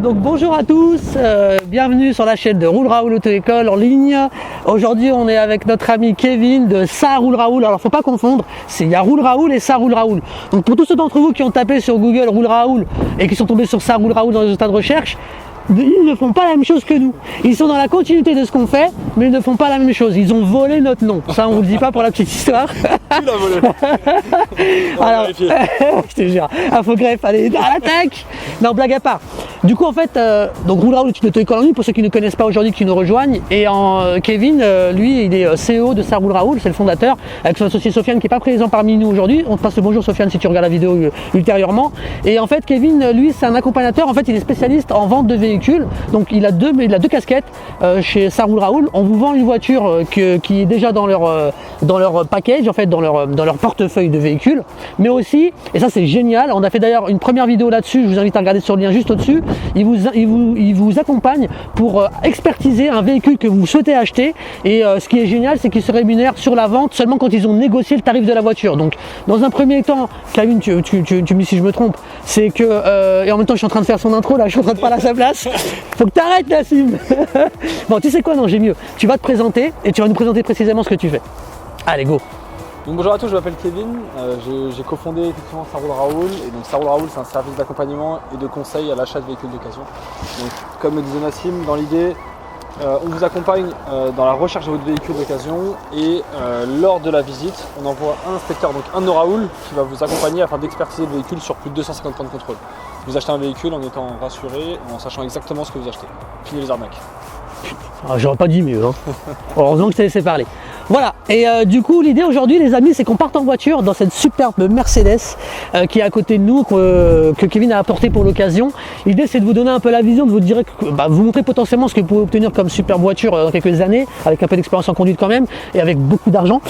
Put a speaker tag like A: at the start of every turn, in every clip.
A: Donc bonjour à tous, bienvenue sur la chaîne de Roule Raoul Auto-École en ligne. Aujourd'hui on est avec notre ami Kevin de Ça Roule Raoul. Alors faut pas confondre, il y a Roule Raoul et Ça Roule Raoul. Donc pour tous ceux d'entre vous qui ont tapé sur Google Roule Raoul et qui sont tombés sur Ça Roule Raoul dans les résultats de recherche, ils ne font pas la même chose que nous. Ils sont dans la continuité de ce qu'on fait, mais ils ne font pas la même chose. Ils ont volé notre nom. Ça, on vous le dit pas pour la petite histoire.
B: Tu l'as volé.
A: Alors, je te jure, infogreffe, allez, à l'attaque. Non, blague à part. Du coup, en fait, donc Roule Raoul est une auto-école en ligne pour ceux qui ne connaissent pas aujourd'hui, qui nous rejoignent. Et Kevin, lui, il est CEO de Ça Roule Raoul, c'est le fondateur, avec son associé Sofiane qui n'est pas présent parmi nous aujourd'hui. On te passe le bonjour Sofiane si tu regardes la vidéo ultérieurement. Et en fait, Kevin, lui, c'est un accompagnateur. En fait, il est spécialiste en vente de véhicules. Donc il a deux casquettes chez Ça Roule Raoul. On vous vend une voiture qui est déjà dans leur package, en fait, dans leur portefeuille de véhicules. Mais aussi, et ça c'est génial, on a fait d'ailleurs une première vidéo là-dessus, je vous invite à regarder sur le lien juste au-dessus. Il vous accompagne pour expertiser un véhicule que vous souhaitez acheter. Et ce qui est génial, c'est qu'ils se rémunèrent sur la vente seulement quand ils ont négocié le tarif de la voiture. Donc dans un premier temps, Kevin, tu me dis si je me trompe, c'est que, et en même temps je suis en train de faire son intro là, je suis en train de parler à sa place. Faut que tu arrêtes Nassim. Bon, tu sais quoi, non, j'ai mieux. Tu vas te présenter et tu vas nous présenter précisément ce que tu fais. Allez, go.
B: Donc, bonjour à tous, je m'appelle Kevin. J'ai cofondé effectivement Ça Roule Raoul. Et donc Ça Roule Raoul, c'est un service d'accompagnement et de conseil à l'achat de véhicules d'occasion. Donc comme le disait Nassim, dans l'idée, on vous accompagne dans la recherche de votre véhicule d'occasion et lors de la visite, on envoie un inspecteur, donc un de nos Raoul, qui va vous accompagner afin d'expertiser le véhicule sur plus de 250 points de contrôle. Vous achetez un véhicule en étant rassuré, en sachant exactement ce que vous achetez. Fini les arnaques.
A: Ah, j'aurais pas dit mieux, hein. Heureusement que je t'ai laissé parler. Voilà, et du coup l'idée aujourd'hui les amis, c'est qu'on parte en voiture dans cette superbe Mercedes qui est à côté de nous, que Kevin a apporté pour l'occasion. L'idée c'est de vous donner un peu la vision, de vous dire, vous montrer potentiellement ce que vous pouvez obtenir comme superbe voiture dans quelques années, avec un peu d'expérience en conduite quand même, et avec beaucoup d'argent.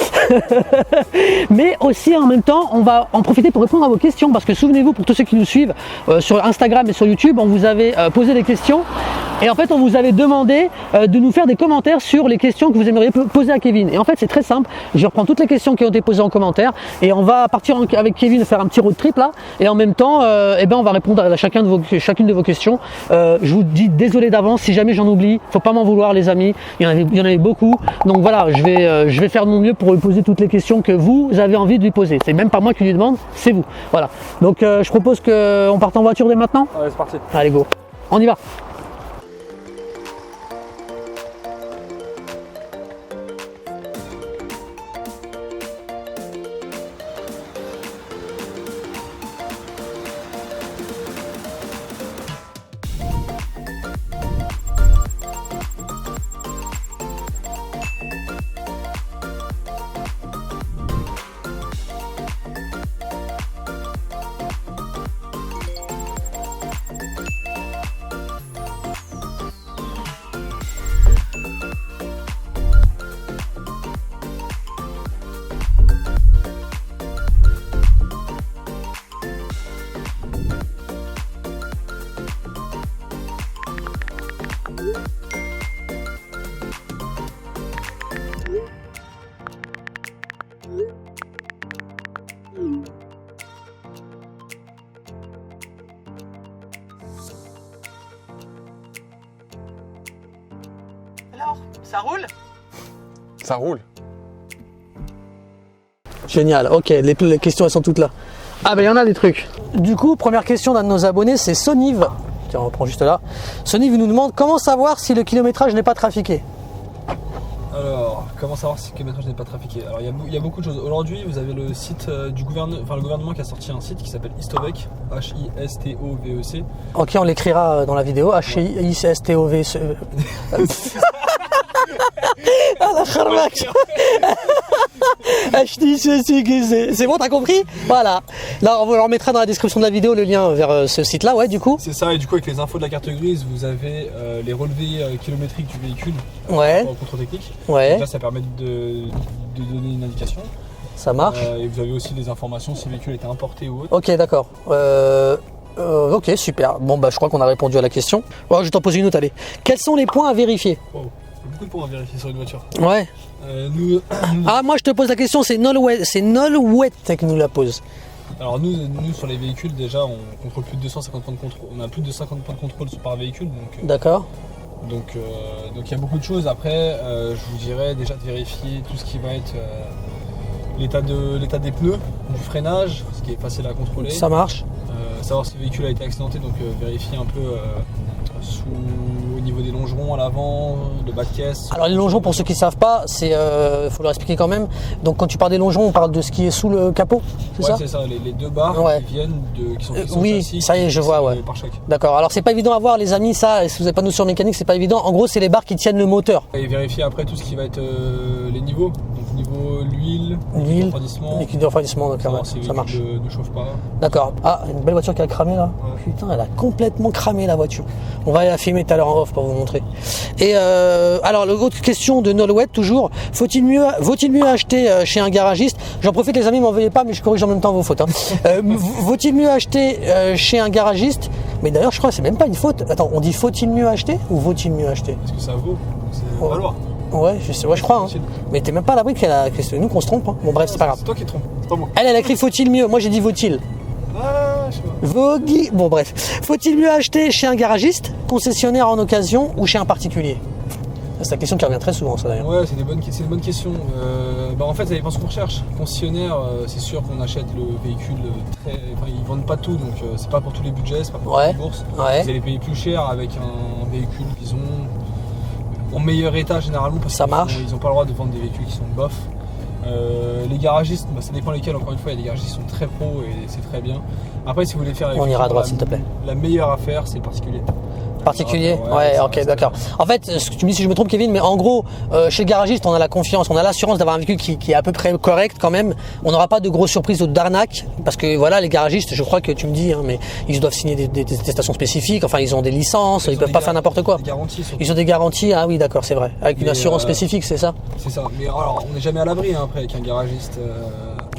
A: Mais aussi en même temps, on va en profiter pour répondre à vos questions, parce que souvenez-vous, pour tous ceux qui nous suivent sur Instagram et sur YouTube, on vous avait posé des questions, et en fait on vous avait demandé de nous faire des commentaires sur les questions que vous aimeriez poser à Kevin. Et en fait c'est très simple, je reprends toutes les questions qui ont été posées en commentaire et on va partir avec Kevin faire un petit road trip là, et en même temps on va répondre à chacune de vos questions. Je vous dis désolé d'avance si jamais j'en oublie, faut pas m'en vouloir les amis, il y en avait beaucoup, donc voilà, je vais faire de mon mieux pour lui poser toutes les questions que vous avez envie de lui poser. C'est même pas moi qui lui demande, c'est vous. Voilà, donc je propose qu'on parte en voiture dès maintenant.
B: Ouais, c'est parti.
A: Allez go, on y va. Alors, ça roule?
B: Ça roule.
A: Génial, ok, les questions elles sont toutes là. Ah ben il y en a des trucs. Du coup, première question d'un de nos abonnés, c'est Soniv. Tiens, on reprend juste là. Soniv nous demande comment savoir si le kilométrage n'est pas trafiqué.
B: Alors, comment savoir si le kilométrage n'est pas trafiqué? Alors, il y a beaucoup de choses. Aujourd'hui, vous avez le site du gouvernement, le gouvernement qui a sorti un site qui s'appelle Histovec, H-I-S-T-O-V-E-C.
A: Ok, on l'écrira dans la vidéo, H-I-S-T-O-V-E-C. Ah la charmaque. C'est bon, t'as compris? Voilà. Là, on leur mettra dans la description de la vidéo le lien vers ce site-là, ouais, du coup.
B: C'est ça, et du coup, avec les infos de la carte grise, vous avez les relevés kilométriques du véhicule.
A: Ouais.
B: En contrôle technique.
A: Ouais.
B: Donc là, ça permet de donner une indication.
A: Ça marche.
B: Et vous avez aussi des informations si le véhicule était importé ou autre.
A: Ok, d'accord. Ok, super. Bon, bah, je crois qu'on a répondu à la question. Ouais, je vais t'en poser une autre, allez. Quels sont les points à vérifier?
B: Wow. Il y a beaucoup de points à vérifier sur une voiture.
A: Ouais. Ah, moi, je te pose la question, c'est Nolwenn qui nous la pose.
B: Alors nous sur les véhicules déjà on contrôle plus de 250 points de contrôle. On a plus de 50 points de contrôle par véhicule
A: D'accord.
B: Donc il y a beaucoup de choses. Après je vous dirais déjà de vérifier tout ce qui va être l'état des pneus, du freinage, ce qui est facile à contrôler.
A: Ça marche.
B: Savoir si le véhicule a été accidenté, donc vérifier un peu au niveau des longerons à l'avant, le bas de caisse.
A: Alors les longerons, pour ceux qui ne savent pas, c'est faut leur expliquer quand même. Donc quand tu parles des longerons, on parle de ce qui est sous le capot, c'est ça?
B: Ouais, c'est ça, les deux barres qui viennent qui sont fixées au
A: oui,
B: châssis,
A: ça y est, je vois, ouais.
B: Par choc.
A: D'accord. Alors c'est pas évident à voir, les amis, ça. Si vous n'avez pas de notion mécanique, c'est pas évident. En gros, c'est les barres qui tiennent le moteur.
B: Et vérifier après tout ce qui va être les niveaux. Donc niveau l'huile,
A: liquide de refroidissement, donc ça marche.
B: Ne chauffe pas.
A: D'accord. Ah, une belle voiture qui a cramé là. Ouais. Putain, elle a complètement cramé la voiture. On va aller la filmer tout à l'heure en off pour vous montrer. Et alors l'autre question de Nolwenn toujours. Vaut-il mieux acheter chez un garagiste? J'en profite les amis, m'en veuillez pas, mais je corrige en même temps vos fautes. Hein. Vaut-il mieux acheter chez un garagiste? Mais d'ailleurs, je crois que c'est même pas une faute. Attends, on dit faut-il mieux acheter ou vaut-il mieux acheter?
B: Est-ce que ça vaut? C'est valoir.
A: Ouais, je crois. Hein. Mais t'es même pas à l'abri que c'est nous qu'on se trompe. Hein. Bon bref, c'est pas grave.
B: C'est toi qui te trompe. C'est pas moi.
A: Elle a écrit faut-il mieux. Moi j'ai dit vaut-il.
B: Ah, je sais pas.
A: Vogue. Bon bref. Faut-il mieux acheter chez un garagiste, concessionnaire en occasion ou chez un particulier? C'est la question qui revient très souvent, ça d'ailleurs.
B: Ouais, c'est une bonne question. En fait, ça dépend ce qu'on recherche. Concessionnaire, c'est sûr qu'on achète le véhicule ils vendent pas tout, donc c'est pas pour tous les budgets, c'est pas pour toutes les bourses.
A: Ouais.
B: Vous allez payer plus cher avec un véhicule qu'ils ont en meilleur état généralement parce
A: ça marche.
B: Ils n'ont pas le droit de vendre des véhicules qui sont bof. Les garagistes, ça dépend lesquels. Encore une fois, il y a des garagistes qui sont très pros et c'est très bien. Après, si vous voulez faire,
A: on ira à droite, s'il te plaît.
B: La meilleure affaire, c'est le particulier.
A: Particulier, ouais, ok, d'accord. En fait, ce que tu me dis si je me trompe, Kevin, mais en gros, chez le garagiste, on a la confiance, on a l'assurance d'avoir un véhicule qui est à peu près correct quand même. On n'aura pas de grosses surprises ou d'arnaques, parce que voilà, les garagistes, je crois que tu me dis, hein, mais ils doivent signer des attestations spécifiques. Enfin, ils ont des licences, ils peuvent pas faire n'importe quoi. Ils ont des garanties, ah oui, d'accord, c'est vrai, avec une assurance spécifique, c'est ça.
B: C'est ça. Mais alors, on n'est jamais à l'abri après avec un garagiste.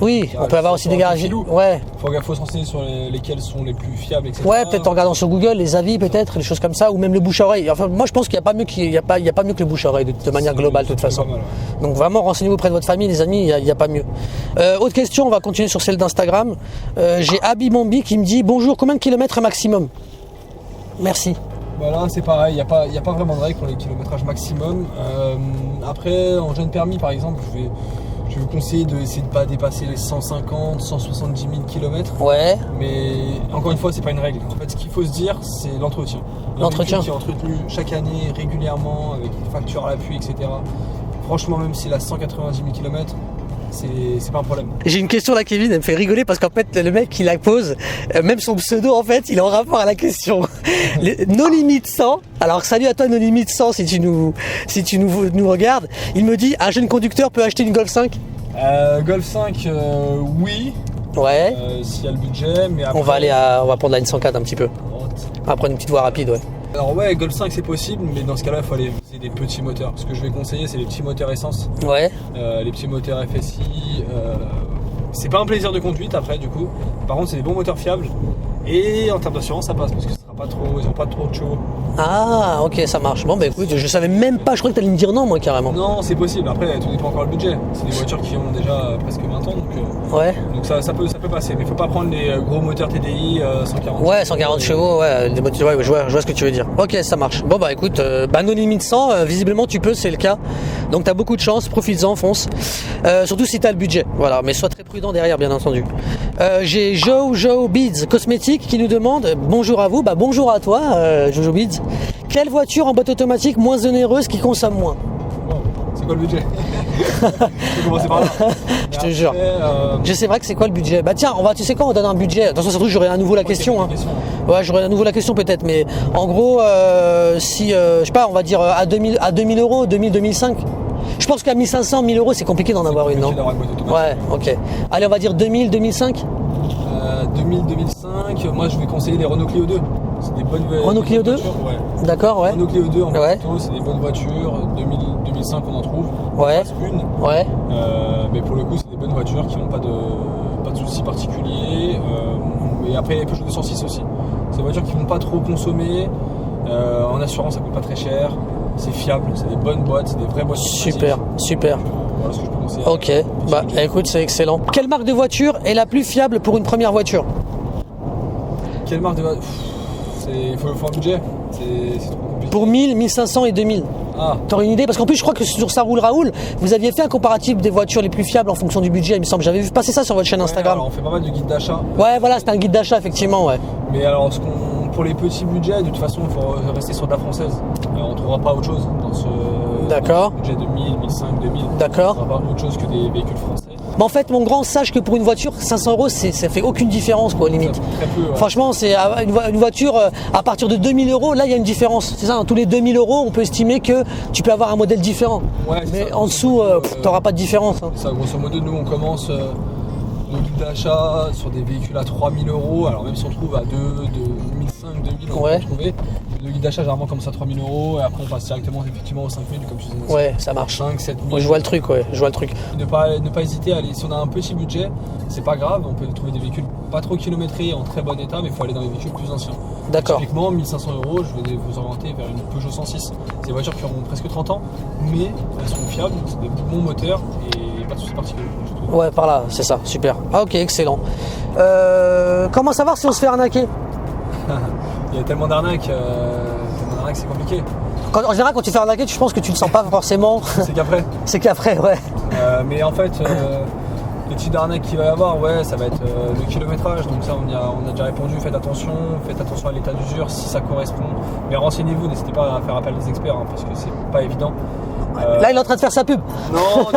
A: Oui, on peut avoir aussi des garagistes. Ouais.
B: Faut se renseigner sur lesquels sont les plus fiables, etc.
A: Ouais, peut-être en regardant sur Google les avis, peut-être, des choses comme ça, ou même le bouche à oreille. Enfin, moi, je pense qu'il n'y a pas mieux que le bouche à oreille de manière globale, de toute façon. Mal, ouais. Donc vraiment, renseignez-vous auprès de votre famille, les amis. Il n'y a pas mieux. Autre question, on va continuer sur celle d'Instagram. J'ai Abi Mombi qui me dit bonjour, combien de kilomètres maximum? Merci.
B: Voilà, c'est pareil, il n'y a pas vraiment de règle pour les kilométrages maximum. Après, en jeune permis, par exemple, je vais vous conseiller d'essayer de ne pas dépasser les 150, 170 000 km.
A: Ouais.
B: Mais encore une fois, c'est pas une règle. En fait, ce qu'il faut se dire, c'est l'entretien.
A: L'entretien
B: qui est entretenu chaque année, régulièrement, avec une facture à l'appui, etc. Franchement, même s'il a 190 000 km, c'est pas un problème.
A: J'ai une question là, Kevin, elle me fait rigoler parce qu'en fait le mec qui la pose, même son pseudo en fait, il est en rapport à la question. No Limit 100. Alors salut à toi No Limit 100 si tu nous regardes. Il me dit un jeune conducteur peut acheter une Golf 5.
B: Golf 5, oui.
A: Ouais.
B: S'il y a le budget, mais après...
A: on va prendre la N104 un petit peu. On va prendre une petite voie rapide, ouais.
B: Alors ouais, Golf 5 c'est possible, mais dans ce cas-là, il faut aller viser des petits moteurs. Ce que je vais conseiller, c'est les petits moteurs essence.
A: Ouais.
B: Les petits moteurs FSI. C'est pas un plaisir de conduite après, du coup. Par contre, c'est des bons moteurs fiables. Et en termes d'assurance, ça passe parce que ça sera pas trop, ils ont pas trop de chevaux.
A: Ah, ok, ça marche. Bon, bah écoute, je savais même pas, je croyais que t'allais me dire non, moi, carrément.
B: Non, c'est possible. Après, tout dépend encore le budget. C'est des voitures qui ont déjà presque 20 ans, donc,
A: ouais.
B: Donc ça peut passer. Mais faut pas prendre les gros moteurs TDI 140.
A: Ouais, 140 chevaux, ouais, des moteurs, ouais, je vois ce que tu veux dire. Ok, ça marche. Bon, bah écoute, No Limit 100, visiblement tu peux, c'est le cas. Donc t'as beaucoup de chance, profites-en, fonce. Surtout si t'as le budget. Voilà, mais sois très prudent derrière, bien entendu. J'ai Joe Beads Cosmétiques qui nous demande bonjour à vous, bah bonjour à toi, Jojo Beads. Quelle voiture en boîte automatique moins onéreuse qui consomme moins?
B: Wow. C'est quoi le budget? Je vais commencer par là.
A: Je te jure. Je sais vrai que c'est quoi le budget? Bah tiens, tu sais quoi, on donne un budget. Attention, surtout j'aurai à nouveau la question. Hein. Ouais, j'aurai à nouveau la question peut-être, mais en gros, si je sais pas, on va dire à 2000 euros, 2000, 2005. Je pense qu'à 1500, 1000 euros, c'est compliqué d'en avoir une, non? Ouais, ok. Allez, on va dire 2000, 2005.
B: 2000, 2005. Moi, je vais conseiller les Renault Clio 2. C'est des bonnes voitures.
A: Renault Clio 2
B: Ouais.
A: D'accord, ouais.
B: Renault Clio 2 en
A: ouais.
B: moto, c'est des bonnes voitures. 2000, 2005, on en trouve.
A: Ouais.
B: Une.
A: Ouais.
B: Mais pour le coup, c'est des bonnes voitures qui n'ont pas de soucis particuliers. Et après, les Peugeot 206 aussi. C'est des voitures qui ne vont pas trop consommer. En assurance, ça coûte pas très cher. c'est fiable, c'est des bonnes boîtes, c'est des vraies boîtes.
A: Super, super.
B: Voilà ce que je peux conseiller.
A: Ok, bah écoute, c'est excellent. Quelle marque de voiture est la plus fiable pour une première voiture?
B: Quelle marque de voiture? Il faut un budget. C'est trop compliqué.
A: Pour 1000, 1500 et 2000.
B: Ah.
A: T'aurais une idée? Parce qu'en plus, je crois que sur Ça Roule Raoul, vous aviez fait un comparatif des voitures les plus fiables en fonction du budget, il me semble. J'avais vu passer ça sur votre chaîne Instagram.
B: Alors on fait pas mal de guides d'achat.
A: Ouais, voilà, c'était un guide d'achat, effectivement, ouais.
B: Mais alors, pour les petits budgets, de toute façon, il faut rester sur de la française. On ne trouvera pas autre chose dans ce budget de 1000, 1500, 2000.
A: D'accord.
B: On ne trouvera pas autre chose que des véhicules français.
A: Mais en fait, mon grand, sache que pour une voiture, 500 euros, ça fait aucune différence, quoi, limite.
B: Très peu. Ouais.
A: Franchement, c'est une voiture à partir de 2000 euros, là, il y a une différence. C'est ça, dans tous les 2000 euros, on peut estimer que tu peux avoir un modèle différent.
B: Ouais,
A: mais
B: ça,
A: en dessous, tu n'auras pas de différence. Hein.
B: Ça, grosso modo, nous, on commence nos guides d'achat sur des véhicules à 3000 euros. Alors, même si on trouve à 2005, 2000, on peut trouver. Le guide d'achat, généralement, commence à 3000 euros. Et après, on passe directement, effectivement, aux 5000, comme tu disais.
A: Ouais, ça marche.
B: 5, 7000.
A: Ouais, je vois le truc, ouais. Je vois le truc.
B: Ne pas hésiter à aller. Si on a un petit budget, c'est pas grave. On peut trouver des véhicules pas trop kilométrés, en très bon état, mais il faut aller dans les véhicules plus anciens.
A: D'accord.
B: Typiquement, 1500 euros, je vais vous orienter vers une Peugeot 106. C'est des voitures qui auront presque 30 ans, mais elles sont fiables, c'est des bons moteurs et pas de soucis particuliers.
A: Ouais, par là, c'est ça, super. Ah, ok, excellent. Comment savoir si on se fait arnaquer?
B: Il y a tellement d'arnaques, c'est compliqué.
A: En général, quand tu te fais arnaquer, je pense que tu ne sens pas forcément.
B: C'est qu'après.
A: C'est qu'après, ouais.
B: Mais en fait, les types d'arnaques qu'il va y avoir, ouais, ça va être le kilométrage. Donc ça, on a déjà répondu. Faites attention à l'état d'usure si ça correspond. Mais renseignez-vous, n'hésitez pas à faire appel à des experts parce que c'est pas évident.
A: Là, il est en train de faire sa pub.
B: Non,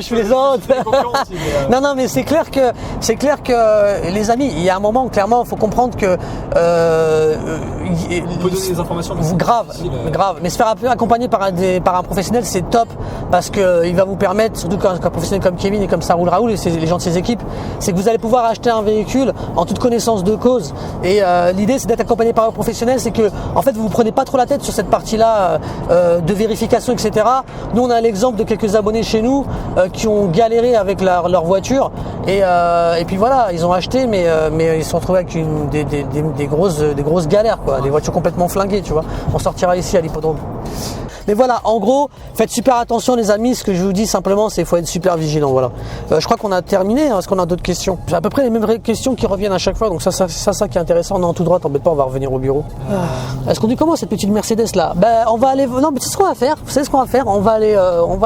A: je plaisante. Non, mais c'est clair que les amis, il y a un moment, clairement, il faut comprendre que
B: on peut donner des informations, mais c'est
A: grave. Mais se faire accompagner par un professionnel, c'est top parce que il va vous permettre, surtout qu'un professionnel comme Kevin et comme Ça Roule Raoul et les gens de ses équipes, c'est que vous allez pouvoir acheter un véhicule en toute connaissance de cause. Et l'idée, c'est d'être accompagné par un professionnel, c'est que en fait, vous vous prenez pas trop la tête sur cette partie-là de vérification, etc. Nous, on a l'exemple de quelques abonnés chez nous qui ont galéré avec leur voiture et puis voilà, ils ont acheté, mais ils se sont retrouvés avec des grosses galères, quoi, des voitures complètement flinguées, tu vois. On sortira ici à l'hippodrome. Mais voilà, en gros, faites super attention les amis, ce que je vous dis simplement, c'est qu'il faut être super vigilant, voilà. Je crois qu'on a terminé, hein. Est-ce qu'on a d'autres questions? J'ai à peu près les mêmes questions qui reviennent à chaque fois, donc ça qui est intéressant. Non, tout droit, t'embête pas, on va revenir au bureau. Est-ce qu'on dit comment cette petite Mercedes là? On va aller, non mais c'est ce qu'on va faire, vous savez ce qu'on va faire? On va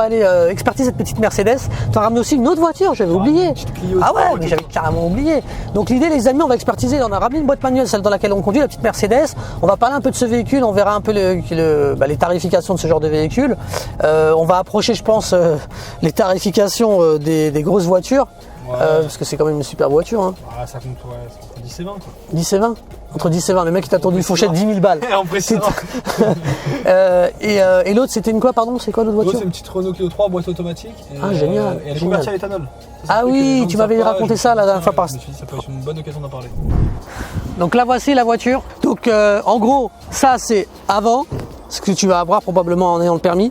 A: aller expertiser cette petite Mercedes. Tu as ramené aussi une autre voiture, j'avais oublié. Ah ouais, mais j'avais carrément oublié. Donc l'idée les amis, on va expertiser, on a ramené une boîte manuelle, celle dans laquelle on conduit, la petite Mercedes. On va parler un peu de ce véhicule, on verra un peu les tarifications de ce genre de véhicule. On va approcher, je pense, les tarifications des grosses voitures, parce que c'est quand même une super voiture. Hein.
B: Ah, ça compte, ouais, c'est entre 10 et 20 quoi.
A: 10 et 20 ? Entre 10 et 20, le mec il t'a tendu une fourchette 10 000 balles.
B: En précisant.
A: Et l'autre c'était une quoi, pardon? C'est quoi l'autre voiture?
B: C'est une petite Renault Clio 3, boîte automatique.
A: Ah génial.
B: Et elle est convertie à l'éthanol.
A: Ah oui, tu m'avais raconté ça la dernière fois par.
B: Je me suis dit, ça peut être une bonne occasion d'en parler.
A: Donc là voici la voiture. Donc en gros, ça c'est avant, ce que tu vas avoir probablement en ayant le permis.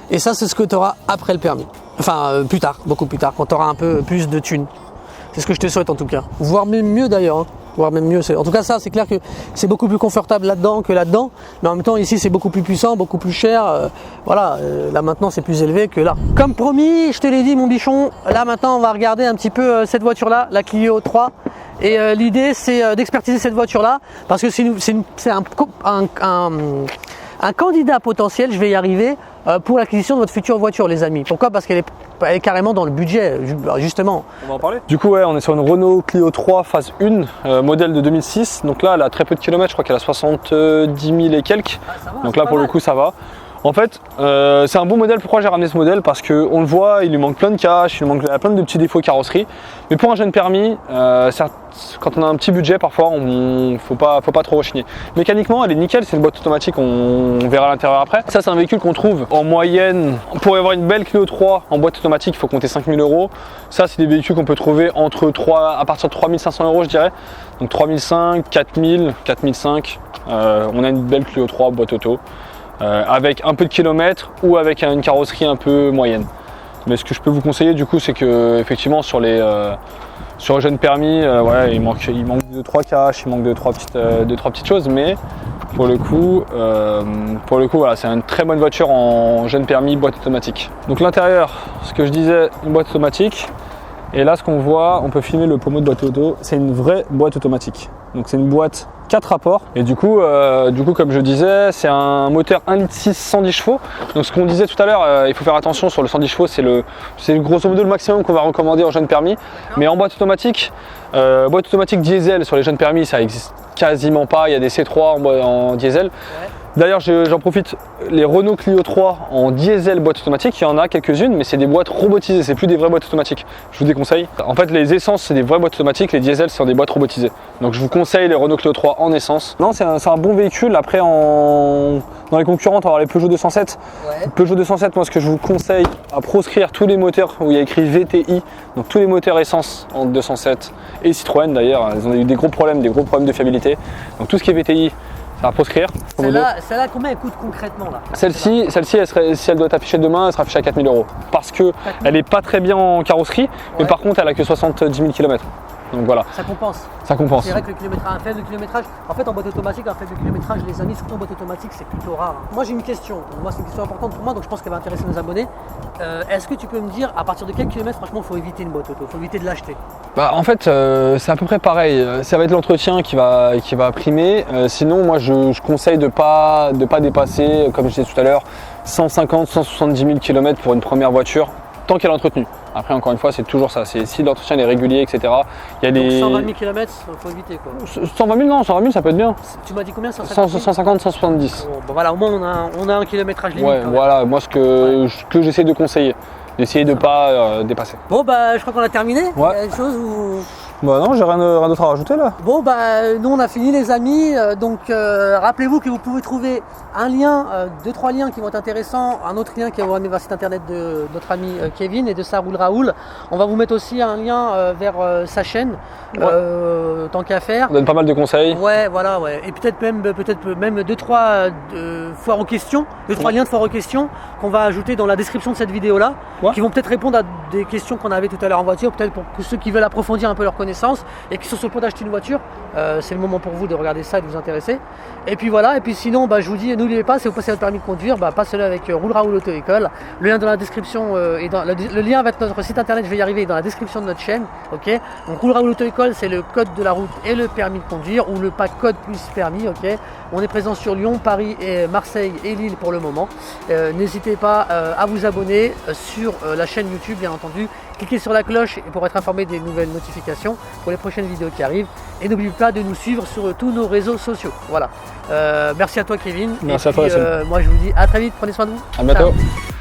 A: Et ça c'est ce que tu auras après le permis. Enfin plus tard, beaucoup plus tard, quand tu auras un peu plus de thunes. C'est ce que je te souhaite en tout cas. Voire même mieux d'ailleurs. Hein. Voire même mieux. En tout cas ça c'est clair que c'est beaucoup plus confortable là-dedans que là-dedans. Mais en même temps ici c'est beaucoup plus puissant, beaucoup plus cher. Voilà, là maintenant c'est plus élevé que là. Comme promis, je te l'ai dit mon bichon, là maintenant on va regarder un petit peu cette voiture-là, la Clio 3. Et l'idée c'est d'expertiser cette voiture-là parce que c'est un candidat potentiel, je vais y arriver, pour l'acquisition de votre future voiture les amis. Pourquoi? Parce qu'elle est carrément dans le budget, justement.
B: On va en parler. Du coup ouais, on est sur une Renault Clio 3 phase 1, modèle de 2006. Donc là elle a très peu de kilomètres, je crois qu'elle a 70 000 et quelques.
A: Ah, va,
B: donc là pour le coup ça va. En fait, c'est un bon modèle. Pourquoi j'ai ramené ce modèle? Parce qu'on le voit, il lui manque plein de cash, il a plein de petits défauts de carrosserie. Mais pour un jeune permis, quand on a un petit budget, parfois, faut pas trop rechigner. Mécaniquement, elle est nickel, c'est une boîte automatique, on verra l'intérieur après. Ça, c'est un véhicule qu'on trouve en moyenne. Pour avoir une belle Clio 3 en boîte automatique, il faut compter 5 000 euros. Ça, c'est des véhicules qu'on peut trouver à partir de 3 500 euros, je dirais. Donc 3 500, 4 000, 4 500. On a une belle Clio 3 boîte auto. Avec un peu de kilomètres ou avec une carrosserie un peu moyenne. Mais ce que je peux vous conseiller du coup, c'est que effectivement sur les jeunes permis, il manque 2-3 cash, il manque 2-3 petites choses, mais Pour le coup, voilà, c'est une très bonne voiture en jeune permis, boîte automatique. Donc l'intérieur, ce que je disais, une boîte automatique. Et là, ce qu'on voit, on peut filmer le pommeau de boîte auto, c'est une vraie boîte automatique. Donc c'est une boîte 4 rapports. Et du coup, comme je disais, c'est un moteur 1,6 litre 110 chevaux. Donc ce qu'on disait tout à l'heure, il faut faire attention sur le 110 chevaux, c'est grosso modo le maximum qu'on va recommander en jeune permis. Mais en boîte automatique diesel sur les jeunes permis, ça existe quasiment pas. Il y a des C3 en diesel. Ouais. D'ailleurs, j'en profite, les Renault Clio 3 en diesel boîte automatique, il y en a quelques-unes, mais c'est des boîtes robotisées, c'est plus des vraies boîtes automatiques. Je vous déconseille. En fait, les essences, c'est des vraies boîtes automatiques, les diesels, c'est des boîtes robotisées. Donc je vous conseille les Renault Clio 3 en essence. Non, c'est un bon véhicule. Après, dans les concurrents, on va avoir les Peugeot 207. Ouais. Peugeot 207, moi, ce que je vous conseille, à proscrire tous les moteurs où il y a écrit VTI, donc tous les moteurs essence en 207 et Citroën d'ailleurs, ils ont eu des gros problèmes de fiabilité. Donc tout ce qui est VTI, à proscrire.
A: Celle-là, combien elle coûte concrètement là?
B: Celle-ci, si elle doit être affichée demain, elle sera affichée à 4 000 €. Parce qu'elle n'est pas très bien en carrosserie, mais par contre elle a que 70 000 km. Donc voilà.
A: Ça compense.
B: Ça compense.
A: C'est vrai que le kilométrage, un faible kilométrage, en fait en boîte automatique, un faible kilométrage, les amis, surtout en boîte automatique, c'est plutôt rare. Moi j'ai une question, moi c'est une question importante pour moi, donc je pense qu'elle va intéresser nos abonnés. Est-ce que tu peux me dire à partir de quel kilomètre franchement il faut éviter une boîte auto, il faut éviter de l'acheter?
B: En fait c'est à peu près pareil, ça va être l'entretien qui va primer. Sinon moi je conseille de pas dépasser, comme je disais tout à l'heure, 150-170 000 km pour une première voiture, tant qu'elle est entretenue. Après, encore une fois, c'est toujours ça. Si l'entretien est régulier, etc. Il y a des.
A: 120 000 km, il faut éviter quoi.
B: 120 000, non, 120 000, ça peut être bien.
A: Tu m'as dit combien? 150,
B: 170.
A: Bon, voilà, au moins on a un kilométrage limite.
B: Ouais, voilà, moi ce que j'essaie de conseiller. D'essayer de ne pas dépasser.
A: Bon, bah, je crois qu'on a terminé.
B: Ouais.
A: Il y a une chose où.
B: Bah non, j'ai rien d'autre à rajouter là.
A: Bon bah nous on a fini les amis, donc rappelez-vous que vous pouvez trouver un lien, 2-3 liens qui vont être intéressants, un autre lien qui va vous amener vers le site internet de notre ami Kevin et de Saroul Raoul. On va vous mettre aussi un lien vers sa chaîne, tant qu'à faire.
B: On donne pas mal de conseils.
A: Ouais, voilà, ouais. Et peut-être même 2-3 foires aux questions, 2-3 liens de foires aux questions qu'on va ajouter dans la description de cette vidéo là, qui vont peut-être répondre à des questions qu'on avait tout à l'heure en voiture, peut-être pour que ceux qui veulent approfondir un peu leur connaissance et qui sont sur le point d'acheter une voiture, c'est le moment pour vous de regarder ça et de vous intéresser. Et puis voilà, et puis sinon je vous dis, n'oubliez pas, si vous passez votre permis de conduire, passez-le avec Roule Raoul Auto École. Le lien dans la description et le lien avec notre site internet, je vais y arriver, dans la description de notre chaîne. Ok, donc Roule Raoul Auto École, c'est le code de la route et le permis de conduire, ou le pack code plus permis. Ok, on est présent sur Lyon, Paris et Marseille et Lille pour le moment. N'hésitez pas à vous abonner sur la chaîne YouTube, bien entendu. Cliquez sur la cloche pour être informé des nouvelles notifications pour les prochaines vidéos qui arrivent. Et n'oubliez pas de nous suivre sur tous nos réseaux sociaux. Voilà. Merci à toi Kevin.
B: Merci à toi.
A: Moi je vous dis à très vite. Prenez soin de vous.
B: À bientôt.
A: Ciao.